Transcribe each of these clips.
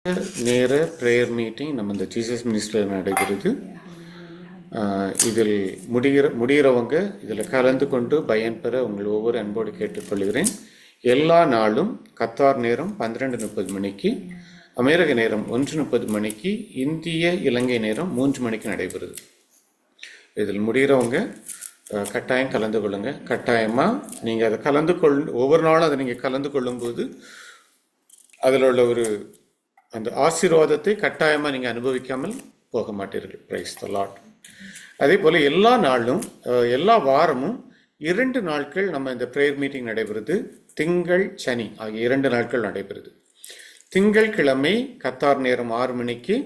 நேர prayer meeting நம்ம இந்த ஜீசஸ் மினிஸ்டரில் நடக்கிறது. இதில் முடிகிறவங்க இதில் கலந்து கொண்டு பயன்பெற உங்கள் ஒவ்வொரு அன்போடு கேட்டுக்கொள்கிறேன். எல்லா நாளும் கத்தார் நேரம் 12:30 மணிக்கு, அமெரிக்க நேரம் 1:30 மணிக்கு, இந்திய இலங்கை நேரம் 3 மணிக்கு நடைபெறுது. இதில் முடிகிறவங்க கட்டாயம் கலந்து கொள்ளுங்க. கட்டாயமாக நீங்கள் அதை ஒவ்வொரு நாளும் அதை நீங்கள் கலந்து கொள்ளும்போது அதில் உள்ள ஒரு அந்த ஆசீர்வாதத்தை கட்டாயமாக நீங்கள் அனுபவிக்காமல் போக மாட்டீர்கள். Price the Lord. அதே போல் எல்லா நாளும் எல்லா வாரமும் 2 நாட்கள் நம்ம இந்த ப்ரேயர் மீட்டிங் நடைபெறுது. திங்கள் சனி ஆகிய 2 நாட்கள் நடைபெறுது. திங்கள் கிழமை கத்தார் நேரம் 6 மணிக்கு,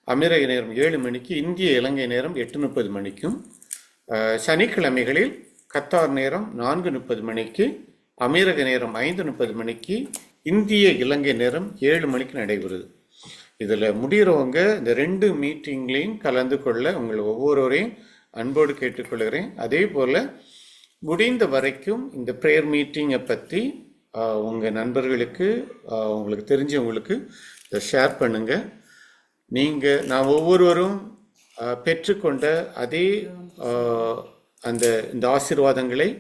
அமெரிக்க நேரம் 7 மணிக்கு, இந்திய இலங்கை நேரம் 8:30 மணிக்கும், சனிக்கிழமைகளில் கத்தார் நேரம் 4:30 மணிக்கு, அமெரிக்க நேரம் 5:30 மணிக்கு, இந்திய இலங்கை நேரம் 7 மணிக்கு நடைபெறுது. இதில் முடிகிறவங்க இந்த 2 மீட்டிங்லையும் கலந்து கொள்ள உங்கள் ஒவ்வொருவரையும் அன்போடு கேட்டுக்கொள்கிறேன். அதே போல் முடிந்த வரைக்கும் இந்த ப்ரேயர் மீட்டிங்கை பற்றி உங்கள் நண்பர்களுக்கு, உங்களுக்கு தெரிஞ்சவங்களுக்கு இதை ஷேர் பண்ணுங்கள். நான் ஒவ்வொருவரும் பெற்றுக்கொண்ட அதே இந்த ஆசீர்வாதங்களை,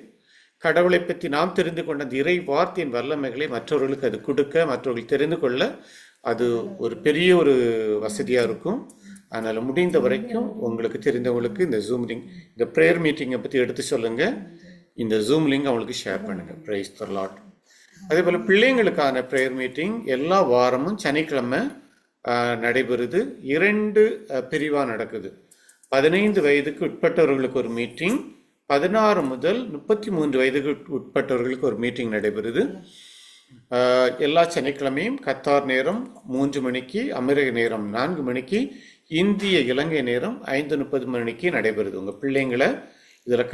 கடவுளை பற்றி நாம் தெரிந்து கொண்ட அந்த இறை வார்த்தையின் வல்லமைகளை மற்றவர்களுக்கு அது கொடுக்க, மற்றவர்கள் தெரிந்து கொள்ள அது ஒரு பெரிய ஒரு வசதியாக இருக்கும். அதனால் முடிந்த வரைக்கும் உங்களுக்கு தெரிந்தவங்களுக்கு இந்த ஜூம் லிங்க், இந்த ப்ரேயர் மீட்டிங்கை பற்றி எடுத்து சொல்லுங்கள். இந்த ஜூம் லிங்க் அவங்களுக்கு ஷேர் பண்ணுங்கள். Price the Lord. அதே போல் பிள்ளைங்களுக்கான ப்ரேயர் மீட்டிங் எல்லா வாரமும் சனிக்கிழமை நடைபெறுது. 2 பிரிவாக நடக்குது. 15 வயதுக்கு உட்பட்டவர்களுக்கு ஒரு மீட்டிங், 16 முதல் 33 வயதுக்கு உட்பட்டவர்களுக்கு ஒரு மீட்டிங் நடைபெறுது. எல்லா சனிக்கிழமையும் கத்தார் நேரம் 3 மணிக்கு, அமெரிக்க நேரம் 4 மணிக்கு, இந்திய இலங்கை நேரம் 5:30 மணிக்கு நடைபெறுது. உங்கள் பிள்ளைங்களை இதில்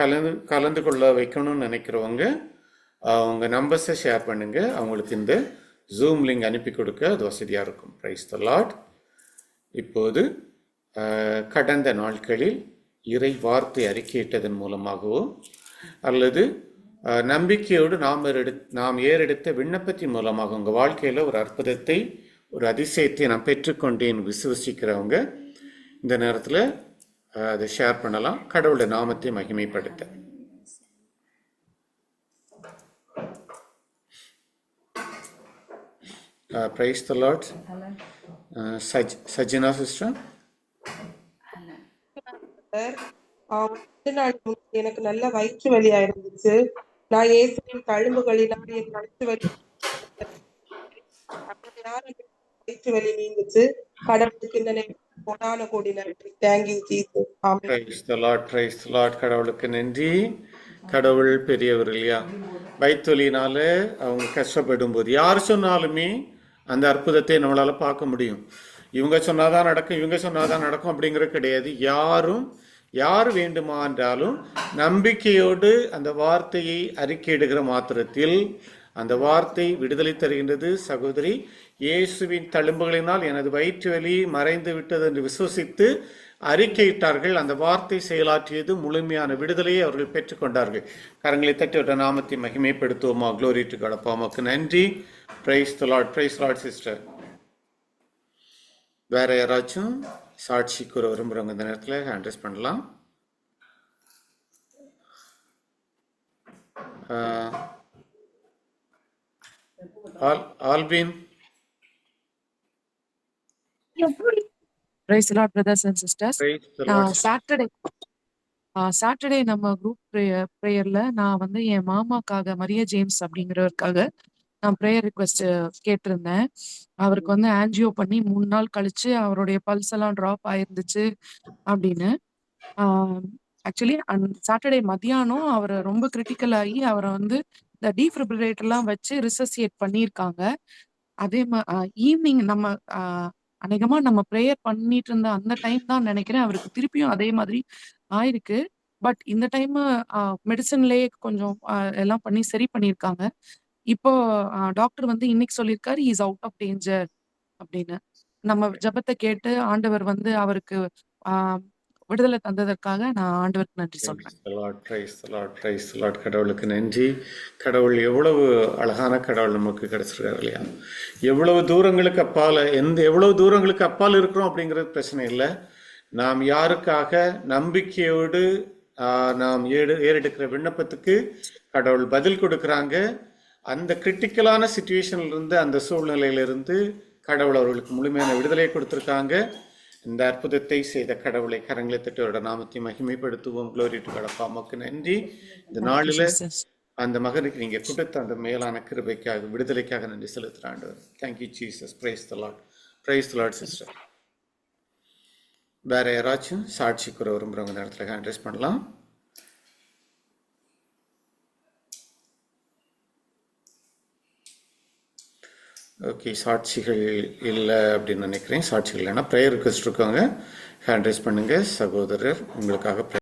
கலந்து கொள்ள வைக்கணும்னு நினைக்கிறவங்க உங்கள் நம்பர்ஸை ஷேர் பண்ணுங்கள். அவங்களுக்கு இந்த ஜூம் லிங்க் அனுப்பி கொடுக்க அது வசதியாக இருக்கும். Price the Lord. இப்போது கடந்த நாட்களில் இறை வார்த்தை அறிக்கையிட்டதன் மூலமாகவோ அல்லது நம்பிக்கையோடு நாம் ஏறெடுத்த விண்ணப்பத்தின் மூலமாக உங்கள் வாழ்க்கையில் ஒரு அற்புதத்தை, ஒரு அதிசயத்தை நான் பெற்றுக்கொண்டேன் விசுவசிக்கிறவங்க இந்த நேரத்தில் அதை ஷேர் பண்ணலாம். கடவுளோட நாமத்தை மகிமைப்படுத்த. Price the Lord. Sajina sister. எனக்கு நல்ல வயிற்று வலியா இருந்துச்சு. நான் இயேசுவின் தழும்புகளினால் என் வயிற்று வலி வயிற்று வலி நீங்குச்சு. கடவுளுக்கு இந்த கோடான கோடி நன்றி. Thank you Jesus. Amen. Price the Lord. Praise the Lord. கடவுளுக்கு நன்றி. கடவுள் பெரியவர் இல்லையா? வயிற்றுவலினால அவங்க கஷ்டப்படும் போது யார் சொன்னாலுமே அந்த அற்புதத்தை நம்மளால் பார்க்க முடியும். இவங்க சொன்னாதான் நடக்கும், இவங்க சொன்னாதான் நடக்கும் அப்படிங்கிறது கிடையாது. யார் வேண்டுமானாலும் நம்பிக்கையோடு அந்த வார்த்தையை அறிக்கையிடுகிற மாத்திரத்தில் அந்த வார்த்தை விடுதலை தருகின்றது. சகோதரி, இயேசுவின் தழும்புகளினால் எனது வயிற்று வலி மறைந்து விட்டது என்று விசுவசித்து அறிக்கையிட்டார்கள். அந்த வார்த்தை செயலாற்றியது. முழுமையான விடுதலையை அவர்கள் பெற்றுக்கொண்டார்கள். கரங்களை தட்டி நாமத்தை மகிமைப்படுத்துவோமா? Glory to God. அப்பாவுக்கு நன்றி. Praise the Lord. Praise lord sister. வேற யாராச்சும் சாட்சி கூற விரும்புகிறவங்க இந்த நேரத்தில் ஹேண்ட்ரைஸ் பண்ணலாம். Albin. Praise the Lord, brothers and sisters. Saturday நம்ம குரூப் ப்ரேயர்ல நான் வந்து என் மாமாக்காக, மரியா ஜேம்ஸ் அப்படிங்கிறவருக்காக நான் ப்ரேயர் ரிக்வெஸ்ட் கேட்டிருந்தேன். அவருக்கு வந்து ஆன்ஜியோ பண்ணி 3 நாள் கழிச்சு அவருடைய பல்ஸ் எல்லாம் ட்ராப் ஆயிருந்துச்சு அப்படின்னு. ஆக்சுவலி சாட்டர்டே மத்தியானம் அவர் ரொம்ப கிரிட்டிக்கல் ஆகி அவரை வந்து இந்த டீஃபிபிரிலேட்டர்லாம் வச்சு ரிசசியேட் பண்ணியிருக்காங்க. அதே ஈவினிங் நம்ம அநேகமா நம்ம ப்ரேயர் பண்ணிட்டு இருந்த அந்த டைம் தான் நினைக்கிறேன் அவருக்கு திருப்பியும் அதே மாதிரி ஆயிருக்கு. பட் இந்த டைம் மெடிசன்லயே கொஞ்சம் எல்லாம் பண்ணி சரி பண்ணியிருக்காங்க. இப்போ டாக்டர் வந்து இன்னைக்கு சொல்லியிருக்காரு இஸ் அவுட் ஆஃப் டேஞ்சர் அப்படின்னு. நம்ம ஜெபத்தை கேட்டு ஆண்டவர் வந்து அவருக்கு விடுதலை தந்ததற்காக நான் ஆண்டவருக்கு நன்றி சொல்றேன். Praise the Lord, praise the Lord. கடவுளுக்கு நன்றி. கடவுள் எவ்வளவு அழகான கடவுள் நமக்கு கிடைச்சிருக்காரு இல்லையா? எவ்வளவு தூரங்களுக்கு அப்பால் இருக்கிறோம் அப்படிங்கிறது பிரச்சனை இல்லை. நாம் யாருக்காக நம்பிக்கையோடு நாம் ஏறெடுக்கிற விண்ணப்பத்துக்கு கடவுள் பதில் கொடுக்குறாங்க. அந்த கிரிட்டிக்கலான சிச்சுவேஷன்ல இருந்து, அந்த சூழ்நிலையிலிருந்து கடவுள் அவர்களுக்கு முழுமையான விடுதலையை கொடுத்துருக்காங்க. இந்த அற்புதத்தை செய்த கடவுளை கரங்களை தட்டோட நாமத்தை மகிமைப்படுத்துவோம். Glory to God. அப்பா அம்மாவுக்கு நன்றி. இந்த நாளில் அந்த மகனுக்கு நீங்க கொடுத்த அந்த மேலான கிருபைக்காக, விடுதலைக்காக நன்றி செலுத்துறாண்டு. Thank you Jesus. Praise the Lord. Praise the Lord sister. வேற யாராச்சும் சாட்சி கூற விரும்புறவங்க நேரத்தில் ஹேண்ட் ரைஸ் பண்ணலாம். ஓகே, சாட்சிகள் இல்லை அப்படின்னு நினைக்கிறேன். சாட்சிகள் இல்லைன்னா ப்ரேயர் ரிக்வெஸ்ட் இருக்காங்க, ஹேண்ட் ரைஸ் பண்ணுங்க. சகோதரர் உங்களுக்காக